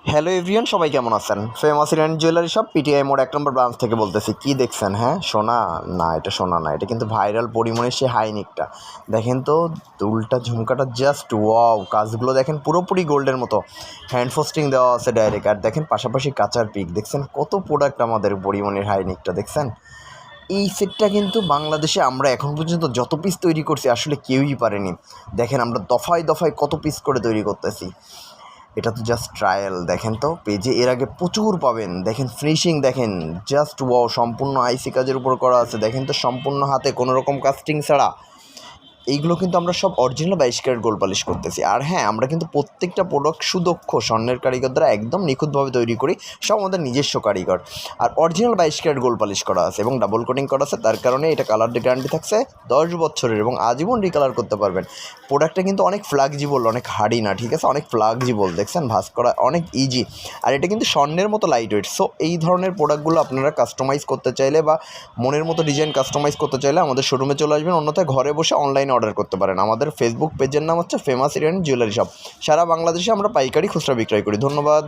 Hello everyone, সবাই কেমন আছেন? ফেমাস ইরানি জুয়েলারি শপ পিটিআই মোড় 1 নম্বর ব্রাঞ্চ থেকে বলতেছি। কি দেখছেন? হ্যাঁ, সোনা না, এটা সোনা না, এটা কিন্তু ভাইরাল পরিমণের সেই হাইনিকটা। দেখেন তো, দুলটা ঝুমকাটা জাস্ট ওয়াও! কাজগুলো দেখেন পুরোপুরি গোল্ডের মতো, হ্যান্ড ফোস্টিং দেওয়া আছে ডাইরেক্ট। আর দেখেন পাশাপাশি কাচার পিক দেখছেন, কত প্রোডাক্ট আমাদের পরিমণের হাইনিকটা দেখছেন। এই সেটটা কিন্তু বাংলাদেশে আমরা এখন পর্যন্ত যত পিস তৈরি করছি আসলে কেউই পারেনি। দেখেন আমরা দফায় দফায় কত পিস করে তৈরি করতেছি। এটা তো জাস্ট ট্রায়াল। দেখেন তো পেজে এর আগে প্রচুর পাবেন। দেখেন ফিনিশিং দেখেন, জাস্ট ওয়াও! সম্পূর্ণ আইসি কাজের উপর করা আছে। দেখেন তো সম্পূর্ণ হাতে কোনো রকম কাস্টিং ছাড়া। এইগুলো কিন্তু আমরা সব অরিজিনাল 22 ক্যারেট গোল্ড পালিশ করতেছি। আর হ্যাঁ, আমরা কিন্তু প্রত্যেকটা প্রোডাক্ট সুদক্ষ স্বর্ণের কারিগর দ্বারা একদম নিখুঁতভাবে তৈরি করি। সব আমাদের নিজস্ব কারিগর। আর অরিজিনাল 22 ক্যারেট গোল্ড পালিশ করা আছে এবং ডাবল কোটিং করা আছে। তার কারণে এটা কালার গ্যারান্টি থাকছে 10 বছরের এবং আজীবন রিকালার করতে পারবেন। প্রোডাক্টটা কিন্তু অনেক ফ্লেক্সিবল, অনেক হার্ডি না, ঠিক আছে? অনেক ফ্লেক্সিবল দেখছেন, ভাঁজ করা অনেক ইজি। আর এটা কিন্তু স্বর্ণের মতো লাইট ওয়েট। সো এই ধরনের প্রোডাক্টগুলো আপনারা কাস্টমাইজ করতে চাইলে বা মনের মতো ডিজাইন কাস্টমাইজ করতে চাইলে আমাদের শোরুমে চলে আসবেন। অন্যথায় ঘরে বসে অনলাইনে অর্ডার করতে পারেন। আমাদের ফেসবুক পেজের নাম হচ্ছে ফেমাস ইরানি জুয়েলারি শপ। সারা বাংলাদেশে আমরা পাইকারি খুচরা বিক্রয় করি। ধন্যবাদ।